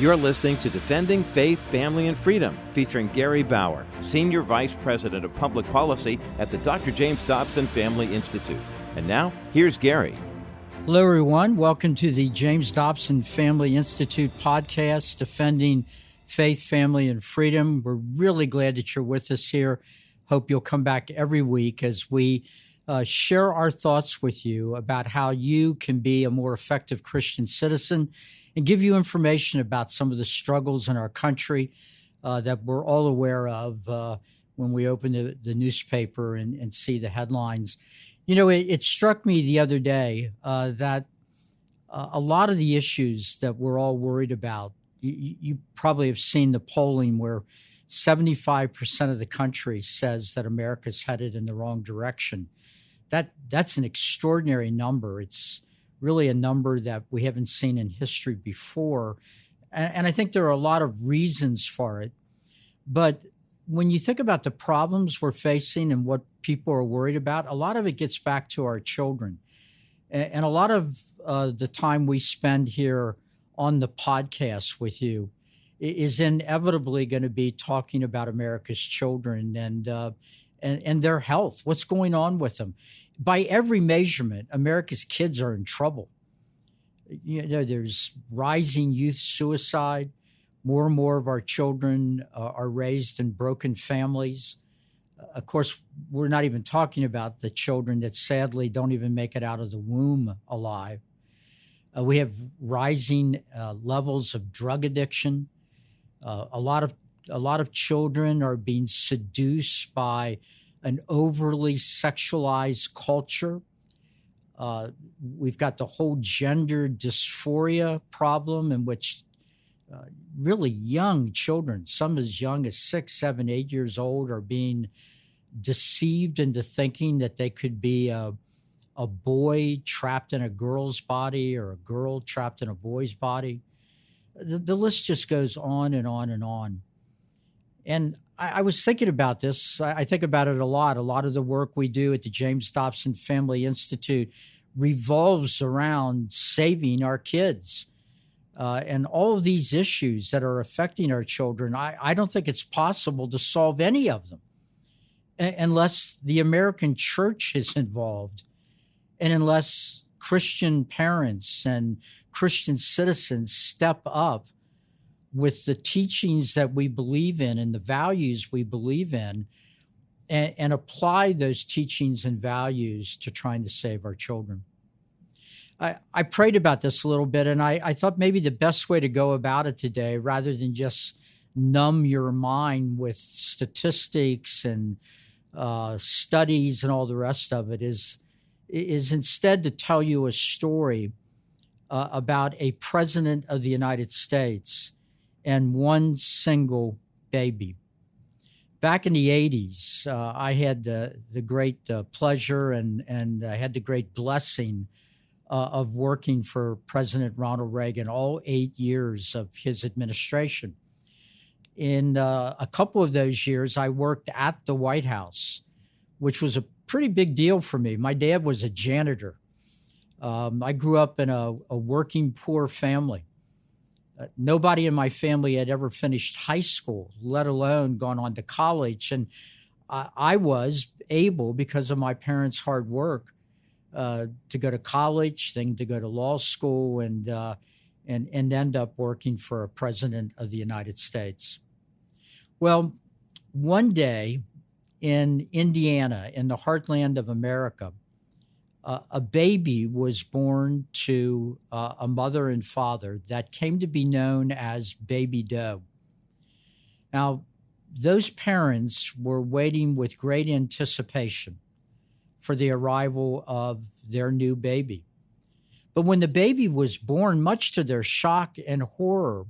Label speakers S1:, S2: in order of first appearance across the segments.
S1: You're listening to Defending Faith, Family, and Freedom, featuring Gary Bauer, Senior Vice President of Public Policy at the Dr. James Dobson Family Institute. And now, here's Gary.
S2: Hello, everyone. Welcome to the James Dobson Family Institute podcast, Defending Faith, Family, and Freedom. We're really glad that you're with us here. Hope you'll come back every week as we share our thoughts with you about how you can be a more effective Christian citizen and give you information about some of the struggles in our country that we're all aware of when we open the newspaper and see the headlines. You know, it struck me the other day that a lot of the issues that we're all worried about, you probably have seen the polling where 75% of the country says that America's headed in the wrong direction. That's an extraordinary number. It's really a number that we haven't seen in history before. And I think there are a lot of reasons for it. But when you think about the problems we're facing and what people are worried about, a lot of it gets back to our children. And a lot of the time we spend here on the podcast with you is inevitably going to be talking about America's children and their health, what's going on with them. By every measurement, America's kids are in trouble. You know, there's rising youth suicide. More and more of our children are raised in broken families. Of course, we're not even talking about the children that sadly don't even make it out of the womb alive. We have rising levels of drug addiction. A lot of children are being seduced by an overly sexualized culture. We've got the whole gender dysphoria problem in which really young children, some as young as 6, 7, 8 years old, are being deceived into thinking that they could be a boy trapped in a girl's body or a girl trapped in a boy's body. The list just goes on and on and on. And I was thinking about this. I think about it a lot. A lot of the work we do at the James Dobson Family Institute revolves around saving our kids. And all of these issues that are affecting our children, I don't think it's possible to solve any of them unless the American church is involved and unless Christian parents and Christian citizens step up with the teachings that we believe in and the values we believe in and apply those teachings and values to trying to save our children. I prayed about this a little bit, and I thought maybe the best way to go about it today, rather than just numb your mind with statistics and studies and all the rest of it, is instead to tell you a story about a president of the United States and one single baby. Back in the 80s, I had the great pleasure and I had the great blessing of working for President Ronald Reagan all 8 years of his administration. In a couple of those years, I worked at the White House, which was a pretty big deal for me. My dad was a janitor. I grew up in a working poor family. Nobody in my family had ever finished high school, let alone gone on to college. And I was able, because of my parents' hard work, to go to college, then to go to law school, and end up working for a president of the United States. Well, one day in Indiana, in the heartland of America, a baby was born to a mother and father that came to be known as Baby Doe. Now, those parents were waiting with great anticipation for the arrival of their new baby. But when the baby was born, much to their shock and horror,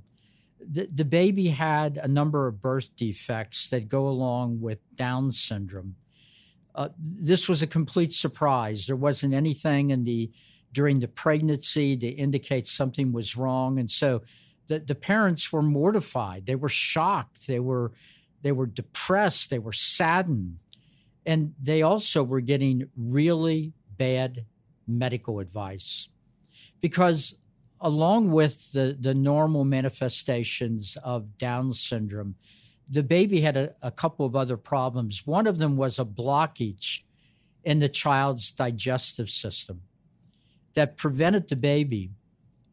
S2: the baby had a number of birth defects that go along with Down syndrome. This was a complete surprise. There wasn't anything during the pregnancy to indicate something was wrong. And so the parents were mortified. They were shocked. They were depressed. They were saddened. And they also were getting really bad medical advice because along with the normal manifestations of Down syndrome, the baby had a couple of other problems. One of them was a blockage in the child's digestive system that prevented the baby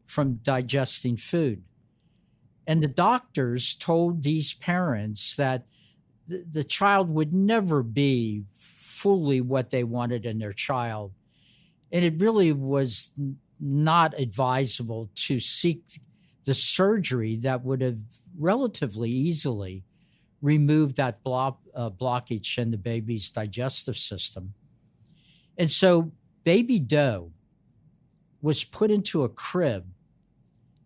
S2: from digesting food. And the doctors told these parents that the child would never be fully what they wanted in their child. And it really was not advisable to seek the surgery that would have relatively easily removed that blockage in the baby's digestive system. And so baby Doe was put into a crib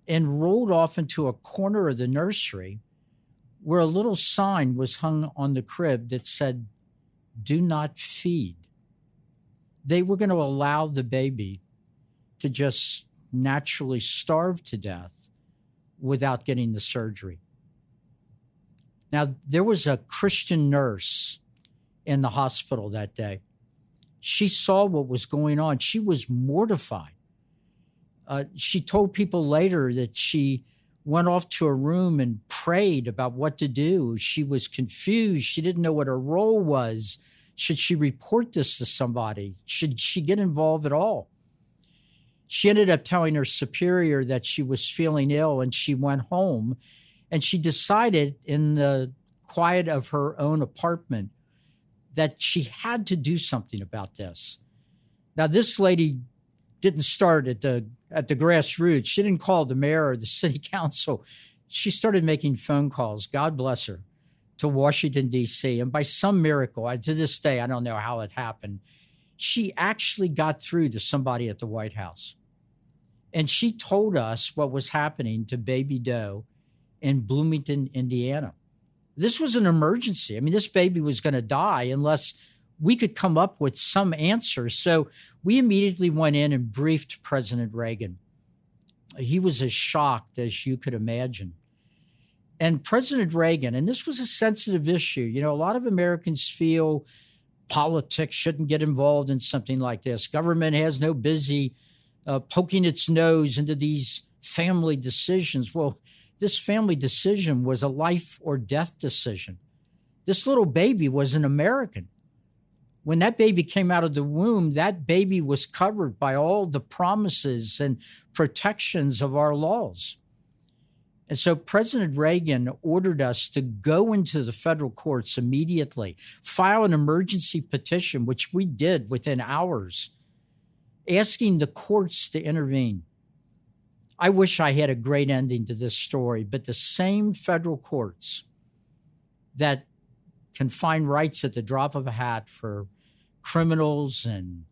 S2: and rolled off into a corner of the nursery where a little sign was hung on the crib that said, "Do not feed." They were going to allow the baby to just naturally starve to death without getting the surgery. Now, there was a Christian nurse in the hospital that day. She saw what was going on. She was mortified. She told people later that she went off to a room and prayed about what to do. She was confused. She didn't know what her role was. Should she report this to somebody? Should she get involved at all? She ended up telling her superior that she was feeling ill, and she went home, and she decided in the quiet of her own apartment that she had to do something about this. Now, this lady didn't start at the grassroots. She didn't call the mayor or the city council. She started making phone calls, God bless her, to Washington, D.C. And by some miracle, to this day, I don't know how it happened, she actually got through to somebody at the White House. And she told us what was happening to baby Doe in Bloomington, Indiana. This was an emergency. I mean, this baby was going to die unless we could come up with some answer. So we immediately went in and briefed President Reagan. He was as shocked as you could imagine. And President Reagan, and this was a sensitive issue. You know, a lot of Americans feel politics shouldn't get involved in something like this. Government has no business poking its nose into these family decisions. Well, this family decision was a life or death decision. This little baby was an American. When that baby came out of the womb, that baby was covered by all the promises and protections of our laws. And so President Reagan ordered us to go into the federal courts immediately, file an emergency petition, which we did within hours, asking the courts to intervene. I wish I had a great ending to this story, but the same federal courts that can find rights at the drop of a hat for criminals and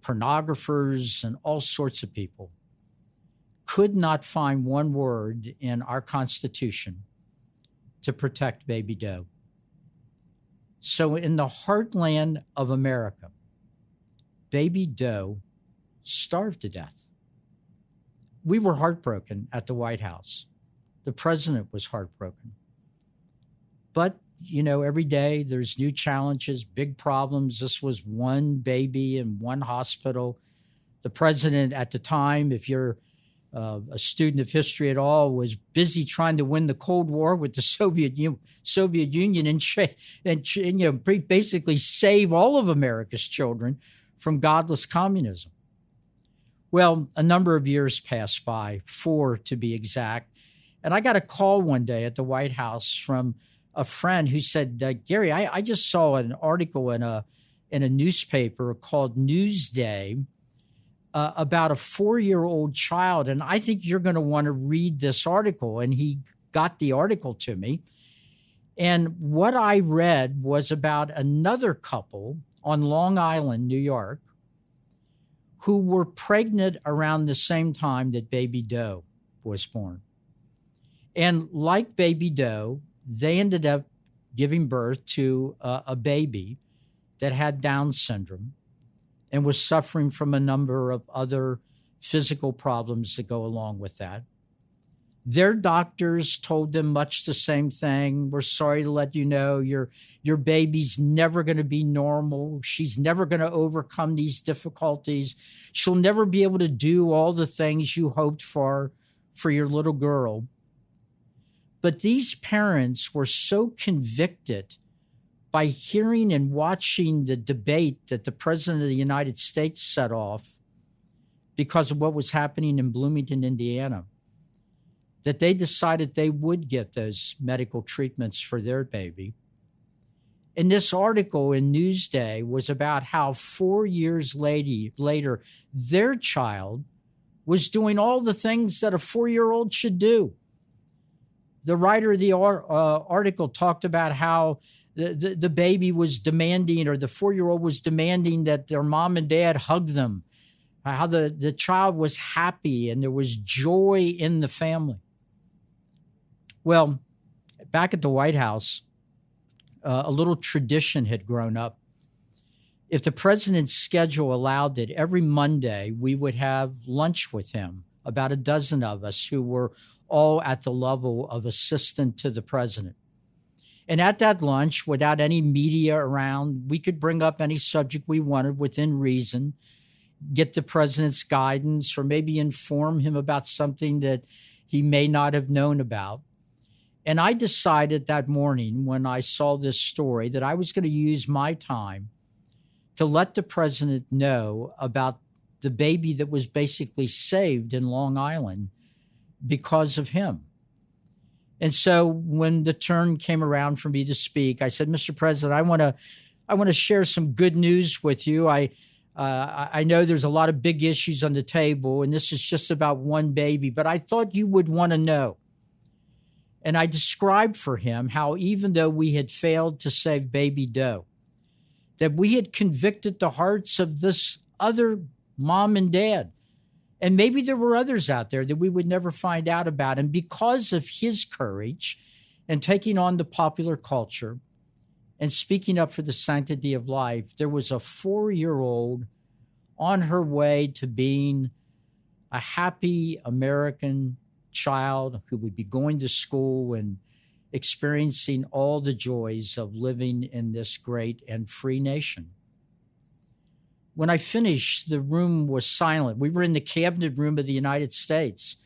S2: pornographers and all sorts of people could not find one word in our Constitution to protect baby Doe. So in the heartland of America, baby Doe starved to death. We were heartbroken at the White House. The president was heartbroken. But, you know, every day there's new challenges, big problems. This was one baby in one hospital. The president at the time, if you're a student of history at all, was busy trying to win the Cold War with the Soviet Union and basically save all of America's children from godless communism. Well, a number of years passed by, 4 to be exact, and I got a call one day at the White House from a friend who said, Gary, I just saw an article in a newspaper called Newsday about a 4-year-old child, and I think you're going to want to read this article. And he got the article to me. And what I read was about another couple on Long Island, New York, who were pregnant around the same time that baby Doe was born. And like baby Doe, they ended up giving birth to a baby that had Down syndrome and was suffering from a number of other physical problems that go along with that. Their doctors told them much the same thing. We're sorry to let you know your baby's never going to be normal. She's never going to overcome these difficulties. She'll never be able to do all the things you hoped for your little girl. But these parents were so convicted by hearing and watching the debate that the President of the United States set off because of what was happening in Bloomington, Indiana, that they decided they would get those medical treatments for their baby. And this article in Newsday was about how 4 years later, their child was doing all the things that a 4-year-old should do. The writer of the article talked about how the baby was demanding, or the 4-year-old was demanding, that their mom and dad hug them, how the child was happy and there was joy in the family. Well, back at the White House, a little tradition had grown up. If the president's schedule allowed it, every Monday we would have lunch with him, about a dozen of us who were all at the level of assistant to the president. And at that lunch, without any media around, we could bring up any subject we wanted within reason, get the president's guidance, or maybe inform him about something that he may not have known about. And I decided that morning when I saw this story that I was going to use my time to let the president know about the baby that was basically saved in Long Island because of him. And so when the turn came around for me to speak, I said, Mr. President, I want to share some good news with you. I know there's a lot of big issues on the table, and this is just about one baby, but I thought you would want to know. And I described for him how even though we had failed to save baby Doe, that we had convicted the hearts of this other mom and dad. And maybe there were others out there that we would never find out about. And because of his courage and taking on the popular culture and speaking up for the sanctity of life, there was a 4-year-old on her way to being a happy American child who would be going to school and experiencing all the joys of living in this great and free nation. When I finished, the room was silent. We were in the cabinet room of the United States.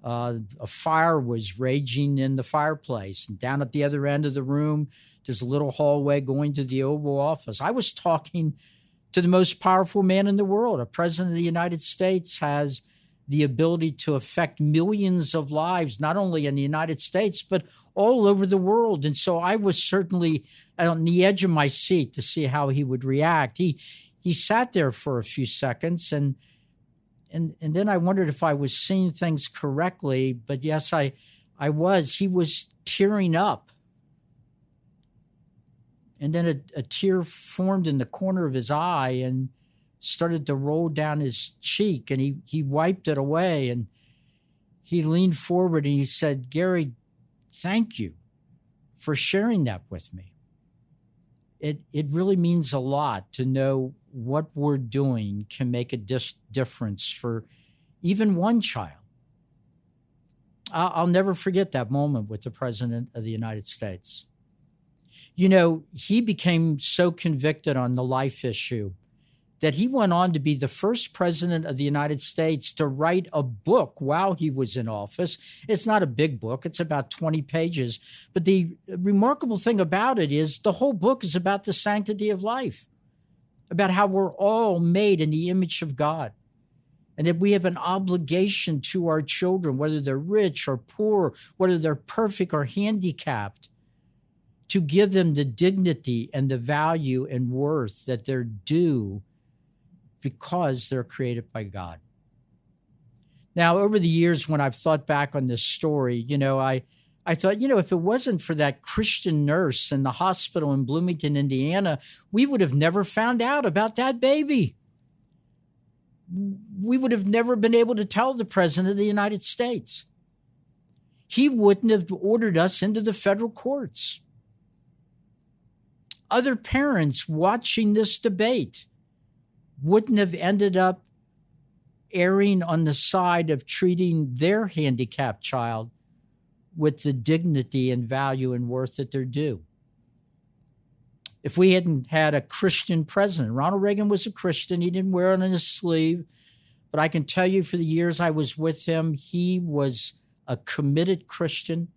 S2: A fire was raging in the fireplace. And down at the other end of the room, there's a little hallway going to the Oval Office. I was talking to the most powerful man in the world. A president of the United States has the ability to affect millions of lives, not only in the United States, but all over the world. And so I was certainly on the edge of my seat to see how he would react. He sat there for a few seconds, and then I wondered if I was seeing things correctly. But yes, I was. He was tearing up. And then a tear formed in the corner of his eye and started to roll down his cheek, and he wiped it away, and he leaned forward and he said, Gary, thank you for sharing that with me. It really means a lot to know what we're doing can make a difference for even one child. I'll never forget that moment with the President of the United States. You know, he became so convicted on the life issue that he went on to be the first president of the United States to write a book while he was in office. It's not a big book. It's about 20 pages. But the remarkable thing about it is the whole book is about the sanctity of life, about how we're all made in the image of God, and that we have an obligation to our children, whether they're rich or poor, whether they're perfect or handicapped, to give them the dignity and the value and worth that they're due because they're created by God. Now, over the years, when I've thought back on this story, you know, I thought, you know, if it wasn't for that Christian nurse in the hospital in Bloomington, Indiana, we would have never found out about that baby. We would have never been able to tell the President of the United States. He wouldn't have ordered us into the federal courts. Other parents watching this debate wouldn't have ended up erring on the side of treating their handicapped child with the dignity and value and worth that they're due. If we hadn't had a Christian president, Ronald Reagan was a Christian. He didn't wear it on his sleeve. But I can tell you for the years I was with him, he was a committed Christian.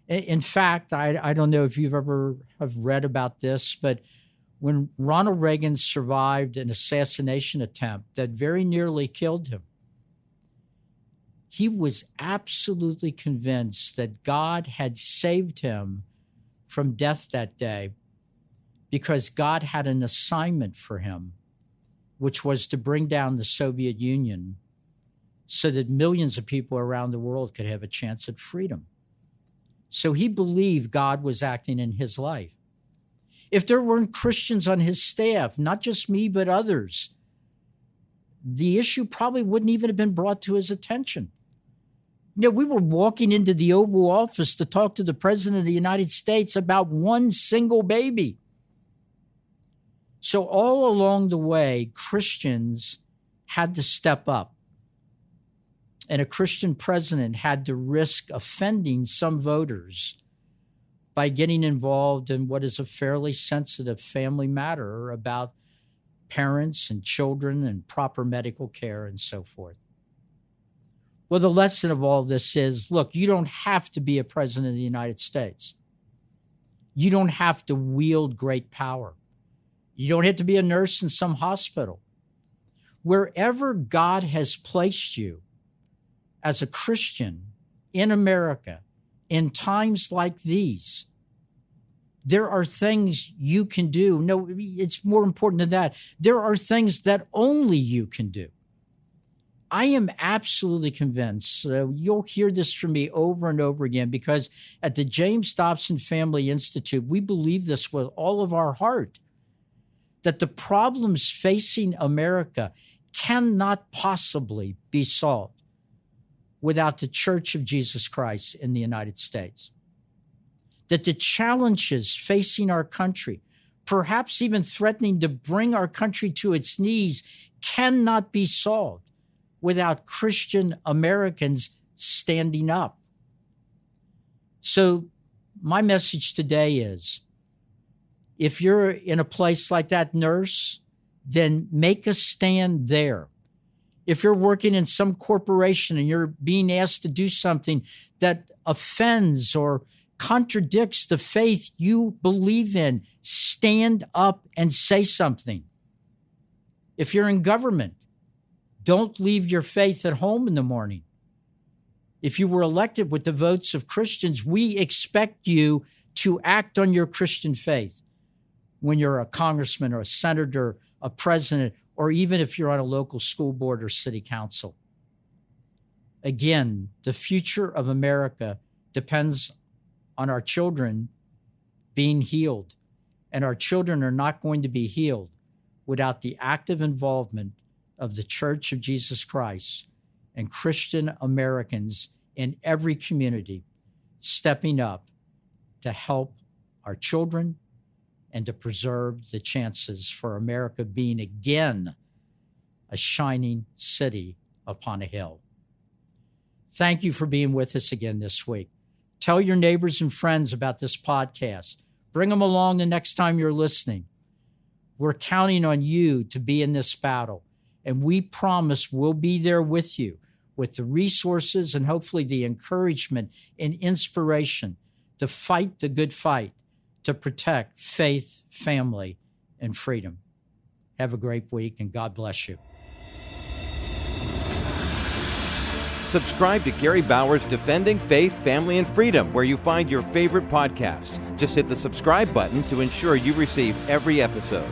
S2: In fact, I don't know if you've ever have read about this, but when Ronald Reagan survived an assassination attempt that very nearly killed him, he was absolutely convinced that God had saved him from death that day because God had an assignment for him, which was to bring down the Soviet Union so that millions of people around the world could have a chance at freedom. So he believed God was acting in his life. If there weren't Christians on his staff, not just me, but others, the issue probably wouldn't even have been brought to his attention. You know, we were walking into the Oval Office to talk to the President of the United States about one single baby. So all along the way, Christians had to step up. And a Christian president had to risk offending some voters by getting involved in what is a fairly sensitive family matter about parents and children and proper medical care and so forth. Well, the lesson of all this is, look, you don't have to be a president of the United States. You don't have to wield great power. You don't have to be a nurse in some hospital. Wherever God has placed you as a Christian in America, in times like these, there are things you can do. No, it's more important than that. There are things that only you can do. I am absolutely convinced, you'll hear this from me over and over again, because at the James Dobson Family Institute, we believe this with all of our heart, that the problems facing America cannot possibly be solved without the Church of Jesus Christ in the United States. That the challenges facing our country, perhaps even threatening to bring our country to its knees, cannot be solved without Christian Americans standing up. So my message today is, if you're in a place like that, nurse, then make a stand there. If you're working in some corporation and you're being asked to do something that offends or contradicts the faith you believe in, stand up and say something. If you're in government, don't leave your faith at home in the morning. If you were elected with the votes of Christians, we expect you to act on your Christian faith when you're a congressman or a senator, a president, or even if you're on a local school board or city council. Again, the future of America depends on our children being healed, and our children are not going to be healed without the active involvement of the Church of Jesus Christ and Christian Americans in every community stepping up to help our children and to preserve the chances for America being again a shining city upon a hill. Thank you for being with us again this week. Tell your neighbors and friends about this podcast. Bring them along the next time you're listening. We're counting on you to be in this battle, and we promise we'll be there with you with the resources and hopefully the encouragement and inspiration to fight the good fight, to protect faith, family, and freedom. Have a great week, and God bless you.
S1: Subscribe to Gary Bauer's Defending Faith, Family, and Freedom, where you find your favorite podcasts. Just hit the subscribe button to ensure you receive every episode.